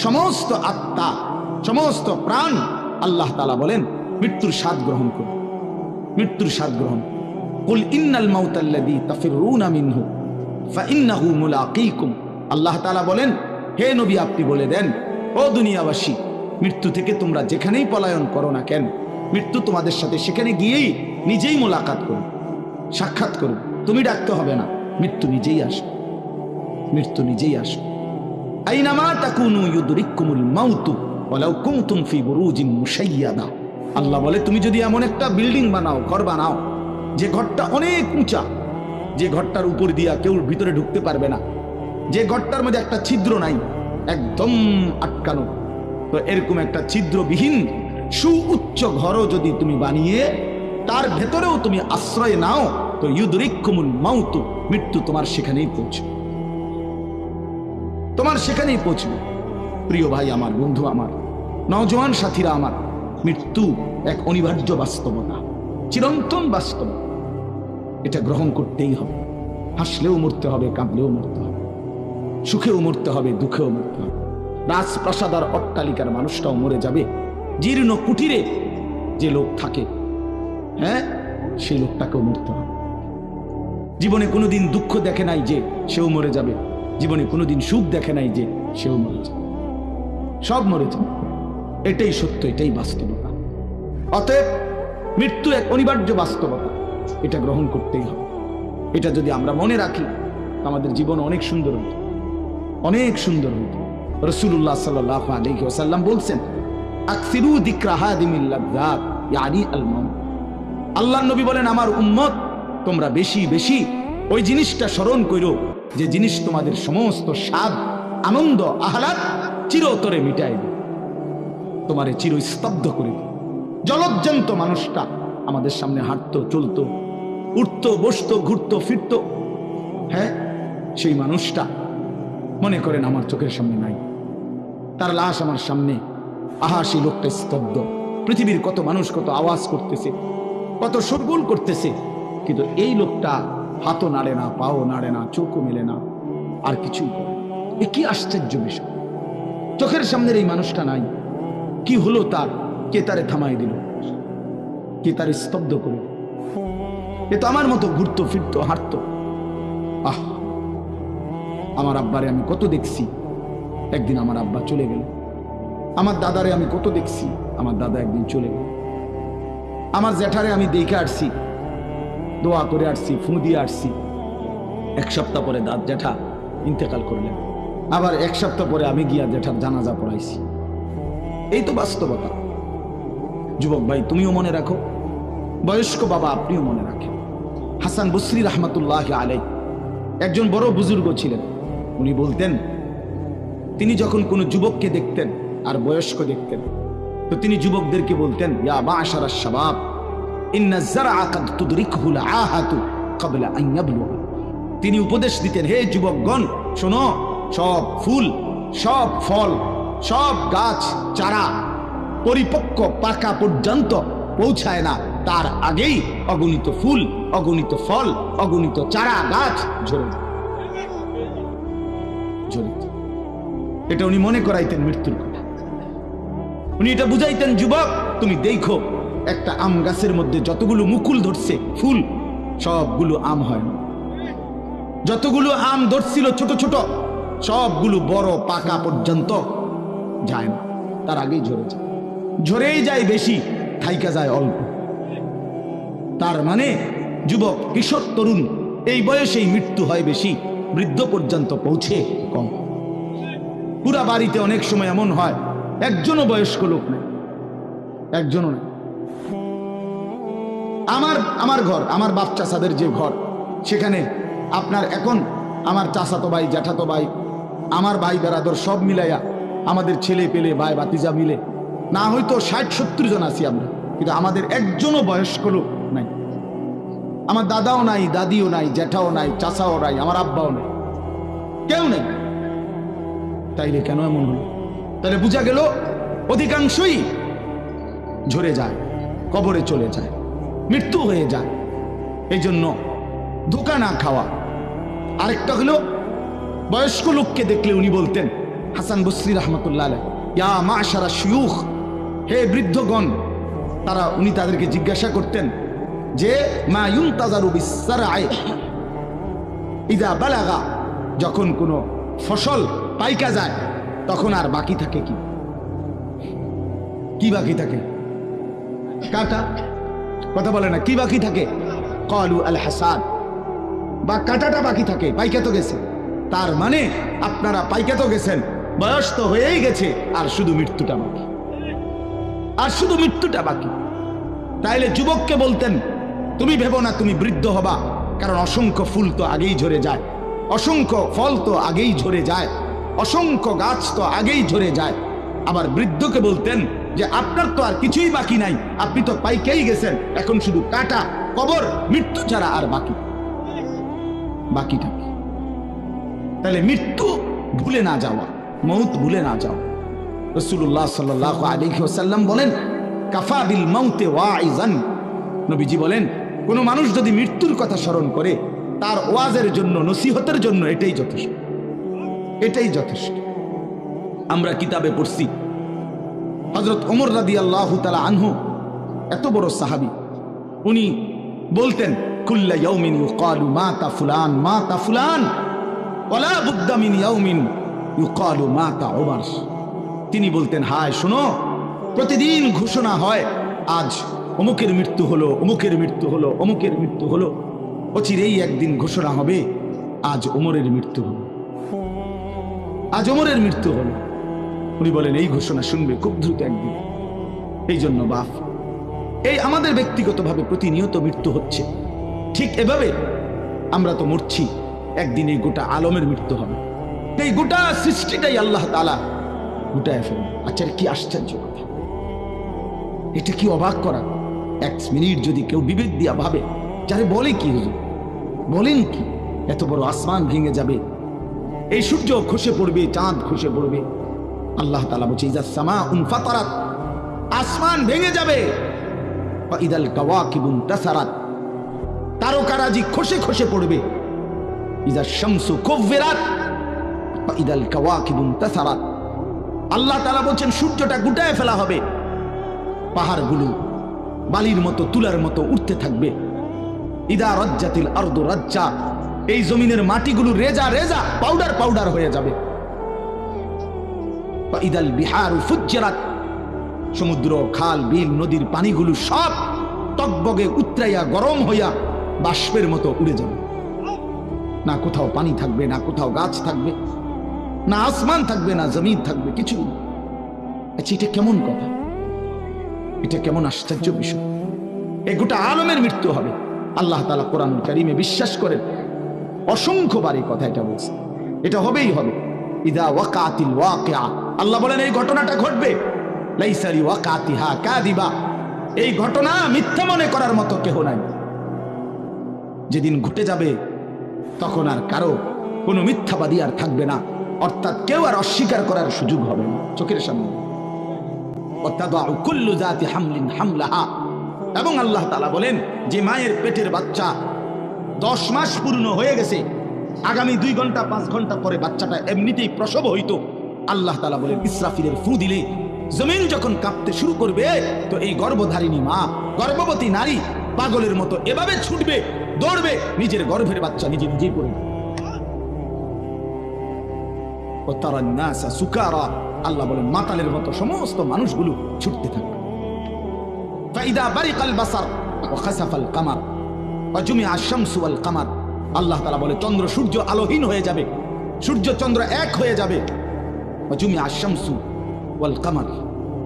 সমস্ত আত্মা, সমস্ত প্রাণ আল্লাহ তাআলা বলেন মৃত্যুর স্বাদ গ্রহণ করুন, মৃত্যুর স্বাদ গ্রহণ। কুল ইন্নাল মাউতাল্লাযী তাফিরুনা মিনহু ফাইন্নাহু মুলাকীকুম। আল্লাহ তাআলা বলেন, হে নবী আপনি বলে দেন, ও দুনিয়াবাসী, মৃত্যু থেকে তোমরা যেখানেই পলায়ন করো না কেন, মৃত্যু তোমাদের সাথে সেখানে গিয়েই নিজেই মোলাকাত করুন, সাক্ষাৎ করুন। তুমি ডাকতে হবে না, মৃত্যু নিজেই আসে, মৃত্যু নিজেই আসে। আইনামা তাকুনু ইউদরিকুমুল মাউতু ওয়ালাউ কুনতুম ফি বুরুজিন মুশাইয়াদা। আল্লাহ বলে, তুমি যদি এমন একটা বিল্ডিং বানাও, ঘর বানাও, যে ঘরটা অনেক উঁচা, যে ঘরটার উপর দিয়া কেউ ভিতরে ঢুকতে পারবে না, যে ঘরটার মধ্যে একটা ছিদ্র নাই, একদম আটকানো, তো এরকম একটা ছিদ্রবিহীন সুউচ্চ ঘরও যদি তুমি বানিয়ে তার ভেতরেও তুমি আশ্রয় নাও, তো ইউদরিকুমুল মাউতু, মৃত্যু তোমার সেখানেই পৌঁছবে, তোমার সেখানেই পৌঁছবে। প্রিয় ভাই আমার, বন্ধু আমার, নওজোয়ান সাথীরা আমার, মৃত্যু এক অনিবার্য বাস্তবতা, চিরন্তন বাস্তবতা। এটা গ্রহণ করতেই হবে। হাসলেও মরতে হবে, কাঁদলেও মরতে হবে, সুখেও মরতে হবে, দুঃখেও মরতে হবে। রাজপ্রাসাদ আর অট্টালিকার মানুষটাও মরে যাবে। জীর্ণ কুটিরে যে লোক থাকে, হ্যাঁ, সেই লোকটাকেও মরতে হবে। জীবনে কোনোদিন দুঃখ দেখে নাই যে সেও মরে যাবে, জীবনে কোনোদিন সুখ দেখে নাই যে সেও মরে যাবে, সব মরে যাবে। এটাই সত্য, এটাই বাস্তবতা। অতএব মৃত্যু এক অনিবার্য বাস্তবতা, এটা গ্রহণ করতেই হবে। এটা যদি আমরা মনে রাখি, আমাদের জীবন অনেক সুন্দর হতো, অনেক সুন্দর হতো। রাসূলুল্লাহ সাল্লাল্লাহু আলাইহি ওয়াসাল্লাম বলছেন, আকসিরু যিকরা হাদিমিল লাযযাত ইয়ানি আল মাউত। আল্লাহর নবী বলেন, আমার উম্মত তোমরা বেশি বেশি ওই জিনিসটা স্মরণ করো যে জিনিস তোমাদের সমস্ত স্বাদ, আনন্দ, আহ্লাদ চিরতরে মিটাই দেবে, তোমারে চিরস্তব্ধ করে দেবে। জলজ্জান্ত মানুষটা আমাদের সামনে হাঁটতো, চলতো, উঠতো, বসতো, ঘুরতো, ফিরতো, হ্যাঁ, সেই মানুষটা মনে করেন আমার চোখের সামনে নাই, তার লাশ আমার সামনে। আহা, সেই লোকটা স্তব্ধ। পৃথিবীর কত মানুষ কত আওয়াজ করতেছে, কত শোরগোল করতেছে, কিন্তু এই লোকটা হাতও নাড়ে না, পাও নাড়ে না, চোখও মেলে না, আর কিছুই করে। এ কি আশ্চর্য বিষয়! চোখের সামনের এই মানুষটা নাই, কি হলো তার? কে তারে থামাই দিল? কে তারে স্তব্ধ করে? এ তো আমার মতো ঘুরতো, ফিরতো, হাঁটতো। আহ, আমার আব্বারে আমি কত দেখছি, একদিন আমার আব্বা চলে গেল। আমার দাদারে আমি কত দেখছি, আমার দাদা একদিন চলে গেল। আমার জ্যাঠারে আমি দেখে আসছি, দোয়া করে আসছি, ফু দিয়ে আসছি। এক সপ্তাহ পরে জ্যাঠা ইন্তেকাল করলেন। আবার এক সপ্তাহ পরে আমি গিয়া জ্যাঠার জানাজা পড়াইছি। এই তো বাস্তবতা। যুবক ভাই, তুমিও মনে রাখো, বয়স্ক বাবা আপনিও মনে রাখেন। হাসান বসরি রহমতুল্লাহ আলাইহি একজন বড় বুজুর্গ ছিলেন। উনি বলতেন, তিনি যখন কোনো যুবককে দেখতেন আর বয়স্ক দেখতেন, তো তিনি যুবকদেরকে বলতেন, ইয়া মা'শারাশ শাবাব ইন্না যারআ কাদ তুদরিকুহুল আহাতু ক্বাবলা আন ইয়াবলুগা। তিনি উপদেশ দিতেন, হে যুবকগণ শোনো, সব ফুল, সব ফল, সব গাছ চারা পরিপক্ক পাকা পর্যন্ত পৌঁছায় না, তার আগেই অগণিত ফুল, অগণিত ফল, অগণিত চারা গাছ ঝরে যায়। এটা উনি মনে করাইতেন মৃত্যুর কথা। উনি এটা বুঝাইতেন, যুবক তুমি দেখো, একটা আম গাছের মধ্যে যতগুলো মুকুল ধরছে ফুল, সবগুলো আম হয় না। যতগুলো আম ধরছিল ছোট ছোট, সবগুলো বড় পাকা পর্যন্ত যায় না, তার আগেই ঝরে যায়। ঝরেই যায় বেশি, থাইকা যায় অল্প। তার মানে যুবক, কিশোর, তরুণ এই বয়সেই মৃত্যু হয় বেশি, বৃদ্ধ পর্যন্ত পৌঁছে কম। পুরা বাড়িতে অনেক সময় এমন হয় একজনও বয়স্ক লোক নেই, একজনও নেই। আমার ঘর, আমার বাপ চাচাদের যে ঘর, সেখানে আপনার এখন আমার চাচাতো ভাই, জ্যাঠাতো ভাই, আমার ভাই বেরাদর সব মিলাইয়া আমাদের ছেলে পেলে ভাই ভাতিজা মিলে না হয়তো 60-70 জন আছি আমরা, কিন্তু আমাদের একজনও বয়স্ক লোক নাই। আমার দাদাও নাই, দাদিও নাই, জ্যাঠাও নাই, চাচাও নাই, আমার আব্বাও নাই, কেউ নেই। তাইলে কেন এমন হলো? তাহলে বোঝা গেল অধিকাংশই ঝরে যায়, কবরে চলে যায়, মৃত্যু হয়ে যায়। এই জন্য ধোঁকা না খাওয়া। আরেকটা হলো, বয়স্ক লোককে দেখলে উনি বলতেন, হাসান বসরি রাহমাতুল্লাহ আলাইহি, ইয়া মাশারা শিয়ুখ, হে বৃদ্ধগণ। উনি তাদেরকে জিজ্ঞাসা করতেন যে মা ইউনতাজারু বিসসারআই ইযা বালাগা, যখন কোনো ফসল পাইকা যায় তখন আর বাকি থাকে কি? কি বাকি থাকে? কাটা। কথা বলে না, কি বাকি থাকে? ক্বালু আল হাসাদ, বা কাটাটা বাকি থাকে, পাইকা তো গেছে। তার মানে আপনারা পাইকা তো গেছেন, বয়স তো হয়েই গেছে, আর শুধু মৃত্যুটা বাকি, আর শুধু মৃত্যুটা বাকি। তাইলে যুবককে বলতেন তুমি ভেবো না তুমি বৃদ্ধ হবা, কারণ অসংখ্য ফুল তো আগেই ঝরে যায়, অসংখ্য ফল তো আগেই ঝরে যায়, অসংখ্য গাছ তো আগেই ঝরে যায়। আবার বৃদ্ধকে বলতেন যে আপনার তো আর কিছুই বাকি নাই, আপনি তো পাইকেই গেছেন, এখন শুধু কাটা, কবর, মৃত্যু ছাড়া আর বাকিটা কি? তাহলে মৃত্যু ভুলে না যাওয়া, মউত ভুলে না যাওয়া। রাসূলুল্লাহ সাল্লাল্লাহু আলাইহি ওয়াসাল্লাম বলেন কাফা বিল মাউতে ওয়াইজান, নবীজি বলেন কোন মানুষ যদি মৃত্যুর কথা স্মরণ করে তার ওয়াজের জন্য, নসিহতের জন্য এটাই যথেষ্ট, এটাই যথেষ্ট। আমরা কিতাবে পড়ছি হযরত ওমর রাদিয়াল্লাহু তাআলা আনহু, এত বড় সাহাবী, উনি বলতেন কুল্লা ইয়াউমিন ইউকালু মাতা ফুলান মাতা ফুলান ওয়ালা বুদ্দা মিন ইয়াউমিন ইউকালু মাতা ওমর। তিনি বলতেন হায় শোনো, প্রতিদিন ঘোষণা হয় আজ অমুকের মৃত্যু হলো, অমুকের মৃত্যু হলো, অমুকের মৃত্যু হলো, অচিরেই একদিন ঘোষণা হবে আজ ওমরের মৃত্যু হলো, আজ ওমরের মৃত্যু হলো। উনি বলেন এই ঘোষণা শুনবে খুব দ্রুত একদিন। এই জন্য বাপ, এই আমাদের ব্যক্তিগতভাবে প্রতিনিয়ত মৃত্যু হচ্ছে, ঠিক এভাবে আমরা তো মরছি, একদিন এই গোটা আলমের মৃত্যু হবে, এই গোটা সৃষ্টিটাই আল্লাহ তাআলা গোটায় ফেলবে। আচ্ছা, কি আশ্চর্য কথা, এটা কি অবাক করা। এক মিনিট যদি কেউ বিবেক দিয়া ভাবে, যারে বলে কি হুজুর, বলেন কি, এত বড় আসমান ভেঙে যাবে, এই সূর্য খসে পড়বে, চাঁদ খসে পড়বে। আল্লাহ তাআলা বলছে ইযা সামাউন ফাতারাত, আসমান ভেঙে যাবে, ওয়া ইদাল কাওয়াকিবুন তাসারাত, তারকারাজি খসে খসে পড়বে, ইযা শামসু কুব্বিরাত ওয়া ইদাল কাওয়াকিবুন তাসারাত। আল্লাহ তাআলা বলেন সূর্যটা গুটায় ফেলা হবে, পাহাড়গুলো বালির মতো, তুলার মতো উঠতে থাকবে। ইদা রাজ্জাতিল আরদু রাজ্জা, এই জমিনের মাটিগুলো রেজা রেজা, পাউডার পাউডার হয়ে যাবে। ইদাল বিহারু ফুজ্জিরাত, সমুদ্র, খাল, বিল, নদীর পানিগুলো সব টকবগে উতরাইয়া গরম হইয়া বাষ্পের মতো উড়ে যাবে। না কোথাও পানি থাকবে, না কোথাও গাছ থাকবে, না আসমান থাকবে, না জমিন থাকবে, কিছু না। আচ্ছা, এটা কেমন কথা, এটা কেমন আশ্চর্য বিষয়। এই গোটা আলমের মৃত্যু হবে। আল্লাহ তাআলা কোরআনুল কারীমে বিশ্বাস করেন, অসংখ্যবার এই কথা এটা বলছে, এটা হবেই হবে। ইদা ওয়াকাতিল ওয়াকিআ, আল্লাহ বলেন এই ঘটনাটা ঘটবে। লাইসা লিওয়াকাতিহা কাযিবা, এই ঘটনা মিথ্যা মনে করার মতো কেহ নাই। যেদিন ঘটে যাবে তখন আর কারো কোনো মিথ্যাবাদী আর থাকবে না, অর্থাৎ কেউ আর অস্বীকার করার সুযোগ হবে না চোখের সামনে। ওয়াতাদাউ কুল্লু যাতি হামলিন হামলাহা, এবং আল্লাহ তাআলা বলেন যে মায়ের পেটের বাচ্চা 10 মাস পূর্ণ হয়ে গেছে, আগামী 2 ঘন্টা 5 ঘন্টা পরে বাচ্চাটা এমনিতেই প্রসব হইতো। আল্লাহ তাআলা বলেন ইসরাফিলের ফু দিলে জমিন যখন কাঁপতে শুরু করবে, তো এই গর্ভধারিণী মা, গর্ভবতী নারী পাগলের মতো এভাবে ছুটবে, দৌড়বে, নিজের গর্ভের বাচ্চা নিজে নিজেই পড়বে। ওয়াতারান নাসা সুকারা, আল্লাহ বলেন মাতালের মতো সমস্ত মানুষগুলো ছুটতে থাকবে। ফাইদা বারিকাল বাসার ওয়া খাসাফাল কামার ওয়া জুমিআ আশ-শামসু ওয়াল কামার, আল্লাহ তাআলা বলে চন্দ্র সূর্য আলোহীন হয়ে যাবে, সূর্য চন্দ্র এক হয়ে যাবে। ওয়া জুমিআ আশ-শামসু ওয়াল কামার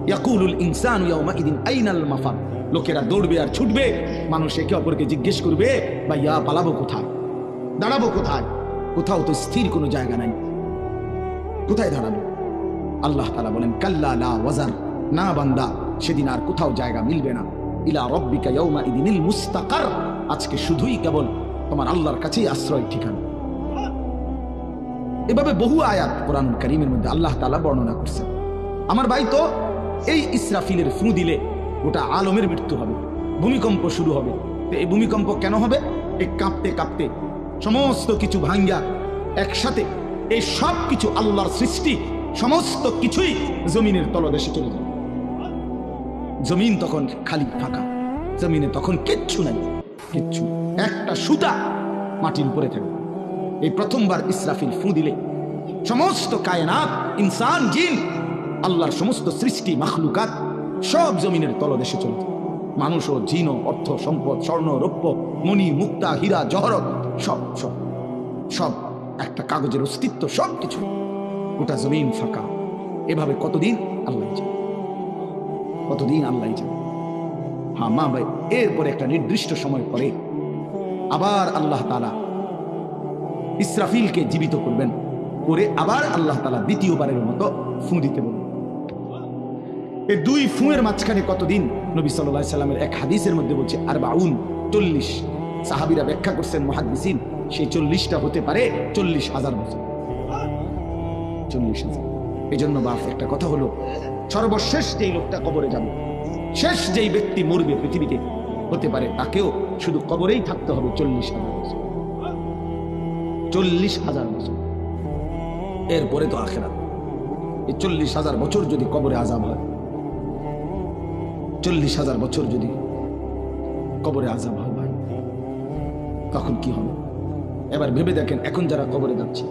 ইয়াকুলুল ইনসানু ইয়াওমাইদিন আইনাল মাফার, লোকেরা দৌড়বে আর ছুটবে, মানুষ একে অপরকে জিজ্ঞেস করবে ভাইয়া পালাবো কোথায়, দাঁড়াবো কোথায়, কোথাও তো স্থির কোনো জায়গা নাই, কোথায় দাঁড়াবো। আল্লাহ তাআলা বলেন কাল্লা লা ওয়াজার, না বান্দা, সেদিন আর কোথাও জায়গা মিলবে না। ইলা রাব্বিকা ইয়াওমাইদিনিল মুস্তাকার, আজকে শুধুই কেবল তোমার আল্লাহর কাছেই আশ্রয় ঠিকানা। এভাবে বহু আয়াত কোরআনুল কারীমের মধ্যে আল্লাহ তাআলা বর্ণনা করছেন। আমার ভাই, তো এই ইসরাফিলের ফু দিলে গোটা আলমের মৃত্যু হবে, ভূমিকম্প শুরু হবে। তো এই ভূমিকম্প কেন হবে? এই কাঁপতে কাঁপতে সমস্ত কিছু ভাঙ্গা একসাথে, এই সব কিছু আল্লাহর সৃষ্টি, সমস্ত কিছুই জমিনের তলদেশে চলে যাবে। জমিন তখন খালি ফাঁকা, জমিনে তখন কিচ্ছু নাই, কিচ্ছু, একটা সুতা মাটির উপরে থাকবে। এই প্রথমবার ইসরাফিল ফু দিলে সমস্ত কায়নাত, ইনসান, জিন, আল্লাহর সমস্ত সৃষ্টি মাখলুকাত সব জমিনের তলদেশে চলে যায়। মানুষ ও জিন ও অর্থ সম্পদ, স্বর্ণ রৌপ্য মণি মুক্তা হীরা জহরত সব সব সব একটা কাগজের অস্তিত্ব, সব কিছু, গোটা জমিন ফাঁকা। এভাবে কতদিন আল্লাহ জানে, কতদিন আল্লাহ জানে। হ্যাঁ মা ভাই, এরপরে একটা নির্দিষ্ট সময় পরে আবার আল্লাহ তাআলা ইসরাফিলকে জীবিত করবেন, করে আবার আল্লাহ তাআলা দ্বিতীয়বারের মতো ফু দিতে বলবেন। এই দুই ফুঁয়ের মাঝখানে কতদিন? নবী সাল্লাল্লাহু আলাইহি সাল্লামের এক হাদিসের মধ্যে বলছে 40, সাহাবীরা ব্যাখ্যা করছেন মুহাদ্দিসিন, সেই 40টা হতে পারে 40,000 বছর। 40,000। এই জন্য বাপ একটা কথা হলো, সর্বশেষ যেই লোকটা কবরে যাবে, শেষ যেই ব্যক্তি মরবে পৃথিবীতে, হতে পারে তাকেও শুধু কবরেই থাকতে হবে 40,000 বছর। 40,000 বছর, এরপরে তো আখিরাত। এই 40,000 বছর যদি কবরে আযাব হয়, 40,000 বছর যদি কবরে আযাব হয় ভাই, তখন কি হবে? এবার ভেবে দেখেন, এখন যারা কবরে যাচ্ছে,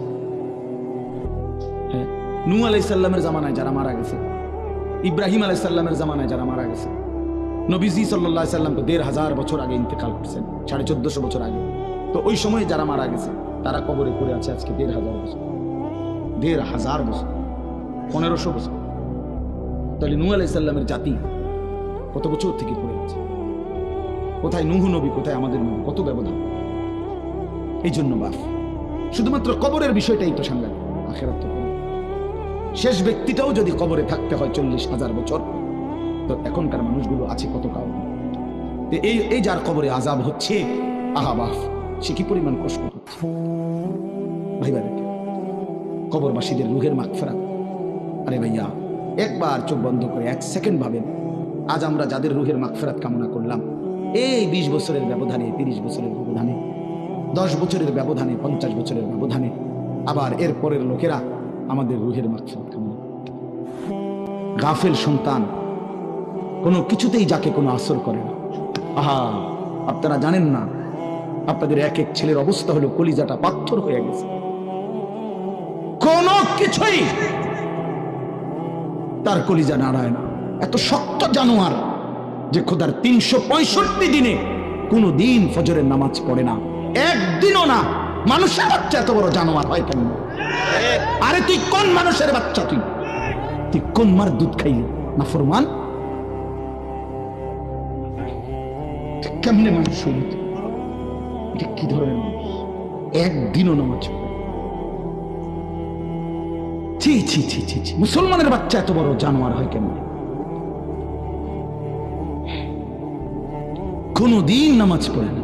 হ্যাঁ, নূহ আলাইহিস সালামের জামানায় যারা মারা গেছে, ইব্রাহিম আলাইহিস সালামের জামানায় যারা মারা গেছে, নবীজি সাল্লাল্লাহু আলাইহি সাল্লাম তো 1,500 বছর আগে ইন্তেকাল করছেন, 1450 বছর আগে। তো ওই সময়ে যারা মারা গেছে তারা কবরে পড়ে আছে আজকে 1,500 বছর, 1,500 বছর, 1500 বছর। তাহলে নূহ আলাইহিস সালামের জাতি কত বছর থেকে পড়ে আছে? কোথায় নূহ নবী, কোথায় আমাদের নবী? কত ব্যবধান! এই জন্য বাপ, শুধুমাত্র কবরের বিষয়টাই তো সাংঘাতিক, আখিরাত তো শেষ ব্যক্তিটাও যদি কবরে থাকতে হয় 40,000 বছর, তো এখনকার মানুষগুলো আছে কত কাউ। এই যার কবরে আযাব হচ্ছে, আহা বাপ, সে কি পরিমাণ কষ্ট হচ্ছে ভাইবা। কবরবাসীদের রুহের মাগফিরাত, আরে ভাইয়া একবার চোখ বন্ধ করে 1 সেকেন্ড ভাবেন, আজ আমরা যাদের রুহের মাগফিরাত কামনা করলাম, এই 20 বছরের ব্যবধানে, 30 বছরের ব্যবধানে, 10 বছরের ব্যবধানে, 50 বছরের ব্যবধানে আবার এর পরের লোকেরা আমাদের রুহের মাগফিরাত কামনা। গাফেল সন্তান কোনো কিছুতেই যাকে কোনো আসর করে না। আহা, আপনারা জানেন না, আপনাদের এক এক ছেলের অবস্থা হলো কলিজাটা পাথর হয়ে গেছে, কোন কিছুই তার কলিজা নাড়ায় না। এত শক্ত জানোয়ার যে খোদার 365 দিনে কোনো দিন ফজরের নামাজ পড়ে না, একদিনও না। মানুষের বাচ্চা এত বড় জানোয়ার হয় কেন? আরে তুই কোন মানুষের বাচ্চা? তুই কোন মার দুধ খাইলি? না ফরমান, কেমনে মানুষ হইল? এটা কি ধরনের মানুষ? একদিনও নামাজ পড়ে? ছি ছি ছি ছি ছি, মুসলমানের বাচ্চা এত বড় জানোয়ার হয় কেন? কোনদিন নামাজ পড়ে না,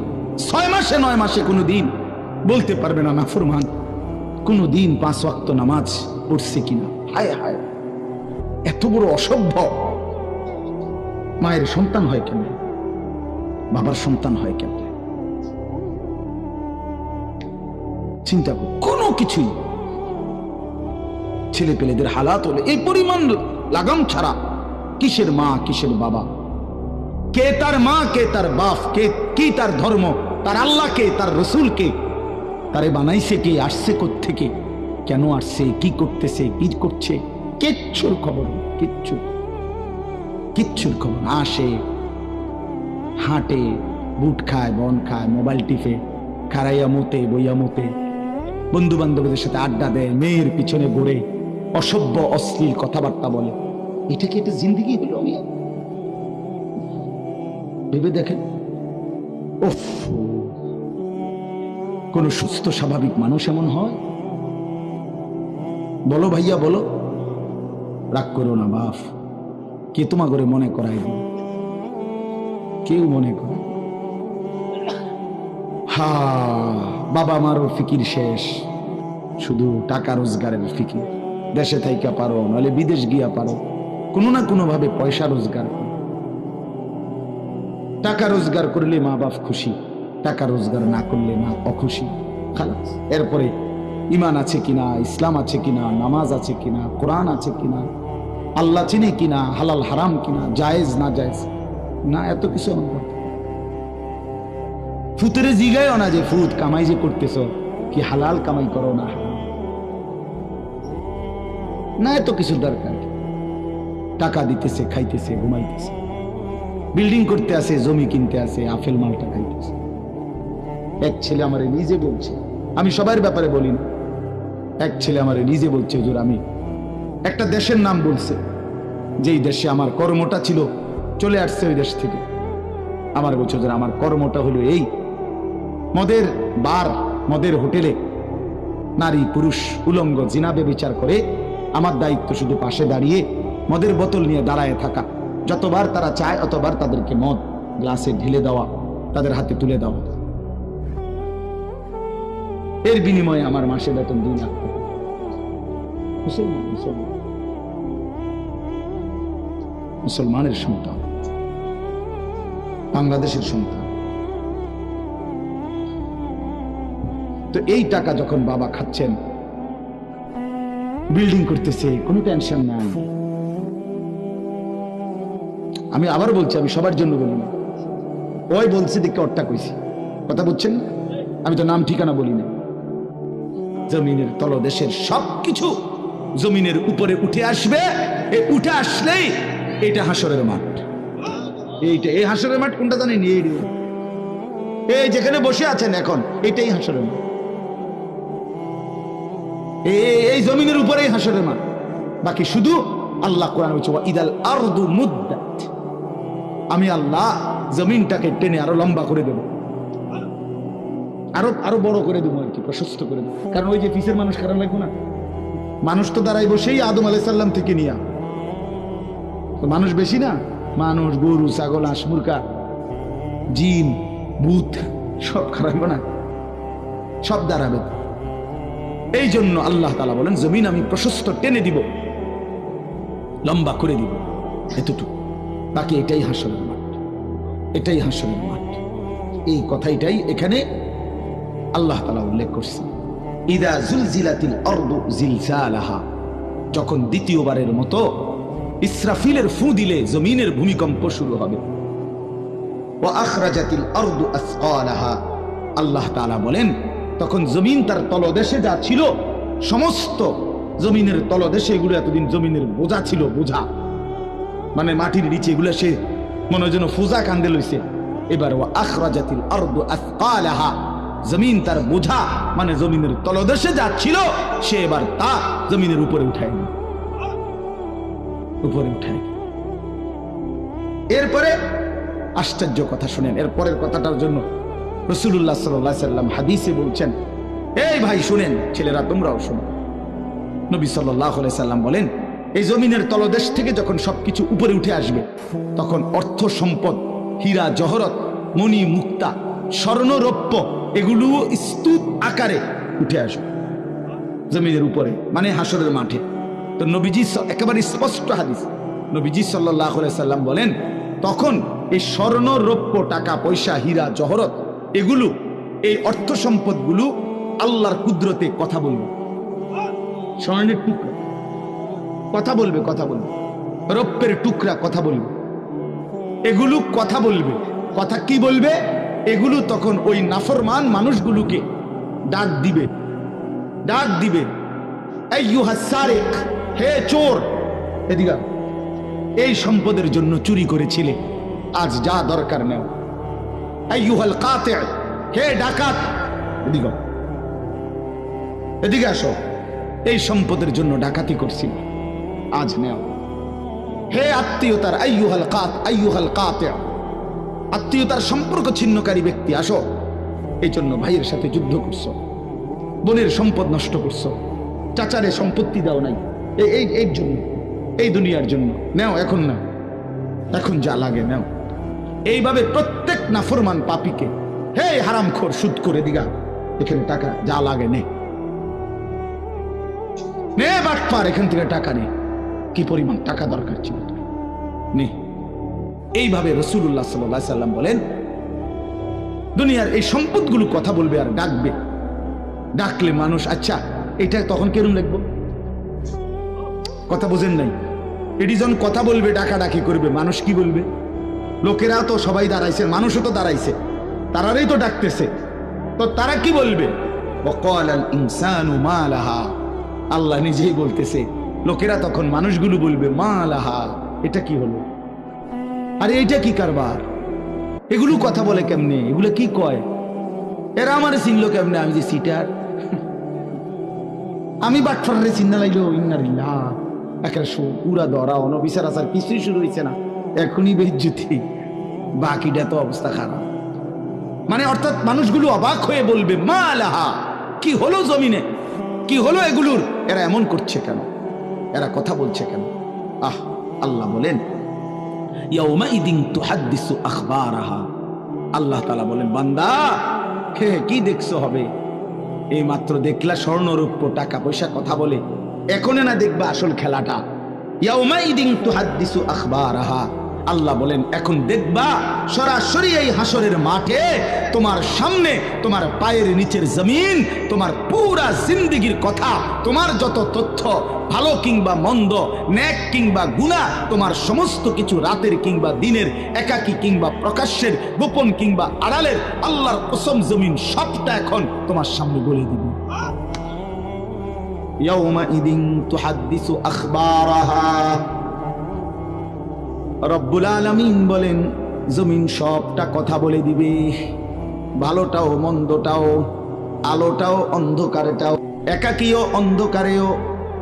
6 মাসে 9 মাসে কোনদিন বলতে পারবে না নাফরমান কোনদিন 5 ওয়াক্ত নামাজ পড়ছে কিনা। হায় হায়, এত বড় অসভ্য। মায়ের সন্তান হয় কেন? বাবার সন্তান হয় কেন? চিন্তা কর, কোনো কিছুই ছেলে পেলেদের হালাত হলে এই পরিমাণ লাগাম ছাড়া কিসের মা কিসের বাবা, কে তার মা কে তার বাপ, কে কি তার ধর্ম, তার আল্লাহকে তার রসুলকে, তারে বানাইছে কে, আসছে কোত্থেকে, কেন আসছে, কি করতেছে, কি করছে, কিচ্ছুর খবর, কিচ্ছু কিচ্ছুর খবর। আসে, হাঁটে, বুট খায়, বন খায়, মোবাইল টিপে, খারাইয়া মতে, বইয়া মতে, বন্ধু বান্ধবদের সাথে আড্ডা দেয়, মেয়ের পিছনে ঘুরে, অসভ্য অশ্লীল কথাবার্তা বলে। এটা কি একটা জিন্দেগি হলো? ভেবে দেখেন, উফ, কোন সুস্থ স্বাভাবিক মানুষ এমন হয়? বলো ভাইয়া, বলো। রাগ করো না বাপ, কে তোমার করে মনে করাই দিল? কেউ মনে করে? হা, বাবা মারও ফিকির শেষ, শুধু টাকা রোজগারের ফিকির। দেশে থাইকা পারো, নাহলে বিদেশ গিয়া পারো, কোনো না কোনো ভাবে পয়সা রোজগার করো। টাকা রোজগার করলে মা বাপ খুশি, টাকা রোজগার না করলে মা অখুশি। খালাস। এরপরে ইমান আছে কিনা, ইসলাম আছে কিনা, নামাজ আছে কিনা, কোরআন আছে কিনা, আল্লাহ চিনে কিনা, হালাল হারাম কিনা, জায়েজ না জায়েজ না, এত কিছু আমার ফুতেরে জিগায় না যে ফুত কামাই যে করতেছ কি হালাল কামাই করো না না, এত কিছু দরকার। টাকা দিতেছে, খাইতেছে, ঘুমাইতেছে, বিল্ডিং করতে আসে, জমি কিনতে আসে, আফেল মালটা খাইতেছে। এক ছেলে আমারে নিজে বলছে, আমি সবার ব্যাপারে বলি না, এক ছেলে আমারে নিজে বলছে, হুজুর আমি একটা দেশের নাম বলছে, যেই দেশে আমার কর্মটা ছিল, চলে আসছে ওই দেশ থেকে। আমার বলছে, হুজুর আমার কর্মটা হলো এই, মদের বার, মদের হোটেলে নারী পুরুষ উলঙ্গ জিনাবে বিচার করে আমার দায়িত্ব শুধু পাশে দাঁড়িয়ে মদের বোতল নিয়ে দাঁড়ায় থাকা, যতবার তারা চায় অতবার তাদেরকে মদ গ্লাসে ঢেলে দেওয়া, তাদের হাতে তুলে দেওয়া। এর বিনিময়ে আমার মাসে বেতন 2 লাখ টাকা। মুসলমানের সন্তান, বাংলাদেশের সন্তান। তো এই টাকা যখন বাবা খাচ্ছেন, বিল্ডিং করতেছে, কোনো টেনশন নাই। আমি আবার বলছি, আমি সবার জন্য বলি না, ওই বলছে দেখে ওরটা কইছি, কথা বুঝছেন? আমি তো নাম ঠিকানা বলি না। জমিনের তলদেশের সবকিছু জমিনের উপরে উঠে আসবে। এই উঠে আসলেই এটা হাসরের মাঠ। এইটা, এই হাসরের মাঠ কোনটা জানেন? এই যেখানে বসে আছেন এখন, এটাই হাসরের মাঠ। এই জমিনের উপরেই হাসরের মাঠ। বাকি শুধু আল্লাহ কোরআন বলছে, ইদাল আরদু মুদ্দাত, আমি আল্লাহ জমিনটাকে টেনে আরো লম্বা করে দেব, আরো বড় করে দেবো, আর কি প্রশস্ত করে দেবো। কারণ ওই যে পিসের মানুষ কারণ লাগবে না, মানুষ তো দাঁড়াই বসেই আদম আলাইহিস সালাম থেকে নিয়া, তো মানুষ বেশি না, মানুষ, গরু, ছাগল, হাঁস, মুরগা, জিন, ভূত সব খারাপ না, সব দাঁড়াবে। এই জন্য আল্লাহ তাআলা বলেন, জমিন আমি প্রশস্ত টেনে দিব, লম্বা করে দিব, এতটুকু। বাকি এটাই হাসরের মাঠ, এটাই হাসরের মাঠ। এই কথাটাই এখানে আল্লাহ তাআলা উল্লেখ করছেন। ইদা জুলজিলাতিল আরদু জিলজালাহা, যখন দ্বিতীয়বারের মতো ইসরাফিলের ফু দিলে জমিনের ভূমিকম্প শুরু হবে। ওয়া আখরাজাতিল আরদু আসকালাহা, আল্লাহ তাআলা বলেন তখন জমিন তার তলদেশে যা ছিল, সমস্ত জমিনের তলদেশে, এগুলো এতদিন জমিনের বোঝা ছিল, বোঝা মানে মাটির নিচে, এগুলো সে মনে যেন ফুজা কান্দে লইছে। এবার ওয়া আখরাজাতিল আরদু আসকালাহা, জমিন তার বোঝা মানে জমিনের তলদেশে যা ছিল, সে এবার তা জমিনের উপরে উঠায়, উপরে উঠায়। এরপরে আশ্চর্য কথা শুনেন, এরপরের কথাটার জন্য রাসূলুল্লাহ সাল্লাল্লাহু আলাইহি সাল্লাম হাদিসে বলছেন, এই ভাই শুনেন, ছেলেরা তোমরাও শোনো। নবী সাল্লাল্লাহু আলাইহি সাল্লাম বলেন, এই জমিনের তলদেশ থেকে যখন সবকিছু উপরে উঠে আসবে, তখন অর্থ সম্পদ, হীরা জহরত, মণি মুক্তা, স্বর্ণ রৌপ্য, এগুলো স্তূপ আকারে উঠে আসবে জমিনের উপরে, মানে হাসরের মাঠে। তো নবীজি একেবারে স্পষ্ট হাদিস, নবীজি সাল্লাল্লাহু আলাইহি সাল্লাম বলেন, তখন এই স্বর্ণ রৌপ্য, টাকা পয়সা, হীরা জহরত, এগুলো, এই অর্থ সম্পদগুলো আল্লাহর কুদরতে কথা বলবে। স্বর্ণের টুকরা কথা বলবে, কথা বলবে, রৌপ্যের টুকরা কথা বলবে, এগুলো কথা বলবে। কথা কি বলবে? এগুলো তখন ওই নাফরমান মানুষগুলোকে ডাক দিবে, ডাক দিবে, আইয়ুহাস সারিক, হে চোর, এদিকে এই সম্পদের জন্য চুরি করেছিলে, আজ যা দরকার নেও। আইয়ুহাল কাতি', হে ডাকাত, এদিকে এদিকে আসো, এই সম্পদের জন্য ডাকাতি করছিল, আজ নেও। হে আত্মীয়তার, আইয়ুহাল কাতি', আত্মীয়তার সম্পর্ক ছিন্নকারী ব্যক্তি, আসো। এই জন্য ভাইয়ের সাথে যুদ্ধ করছো, বোনের সম্পদ নষ্ট করছো, চাচারে সম্পত্তি দাও নাই, এই জন্য, এই দুনিয়ার জন্য নেও, এখন না, এখন যা লাগে নেও। এইভাবে প্রত্যেক নাফরমান পাপীকে, হে হারামখোর, সুদ করে দিগা, এখানে টাকা যা লাগে নে, নে বাটপার, এখান থেকে টাকা নে, কি পরিমাণ টাকা দরকার ছিল নে। এইভাবে রাসূলুল্লাহ সাল্লাল্লাহু আলাইহি সাল্লাম বলেন, দুনিয়ার এই সম্পদগুলো কথা বলবে আর ডাকবে। ডাকলে মানুষ, আচ্ছা এটা তখন কেরম লাগবো? কথা বোঝেন নাই? এটি যখন কথা বলবে, ডাকাডাকি করবে, মানুষ কি বলবে? লোকেরা তো সবাই দাঁড়াইছে, মানুষও তো দাঁড়াইছে, তারাই তো ডাকতেছে, তো তারা কি বলবে? ওয়াকালাল ইনসানু মা লাহা, আল্লাহ নিজেই বলতেছে, লোকেরা তখন মানুষগুলো বলবে মা লাহা, এটা কি হলো? আরে এটা কি কারবার? এগুলো কথা বলে কেমনে? এগুলো কি কয়? এরা আমারে চিনলো কেমনে? আমি যে সিটার, আমি বাটফারে চিন্না লাগলো। ইন্নারিল্লাহ, একটা পুরা ধরা অনবিচার আচার কিছুই শুরু হয়েছে না, এখনই বেজ্জতি, বাকিটা তো অবস্থা খারাপ। মানে অর্থাৎ মানুষগুলো অবাক হয়ে বলবে মা লাহা, কি হলো জমিনে, কি হলো এগুলোর? এরা এমন করছে কেন? এরা কথা বলছে কেন? আহ, আল্লাহ বলেন ইয়াউমাইদিন তুহাদ্দিসু আখবারাহা, আল্লাহ তাআলা বলেন বান্দা কি দেখছো হবে? এই মাত্র দেখলা স্বর্ণরূপ্য টাকা পয়সা কথা বলে, এখনে না দেখবা আসল খেলাটা। ইয়াউমাইদিন তুহাদ্দিসু আখবারাহা, আল্লাহ বলেন এখন দেখবা সরাসরি এই হাসরের মাঠে তোমার সামনে, তোমার পায়ের নিচের জমিন, তোমার পুরা জিন্দেগীর কথা, তোমার যত তথ্য, ভালো কিংবা মন্দ, নেক কিংবা গুনাহ, তোমার সমস্ত কিছু, রাতের কিংবা দিনের, একাকী কিংবা প্রকাশ্যের, গোপন কিংবা আড়ালের, আল্লাহর কসম জমিন সবটা এখন তোমার সামনে বলে দিবে। ইয়াউমাইদিন তুহাদ্দিসু আখবারাহা, রব্বুল আলামিন বলেন জমিন সবটা কথা বলে দিবে, ভালোটাও মন্দটাও, আলোটাও অন্ধকারটাও, একাকীও অন্ধকারেও,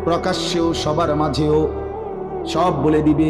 প্রকাশ্যেও সবার মাঝেও, সব বলে দিবে।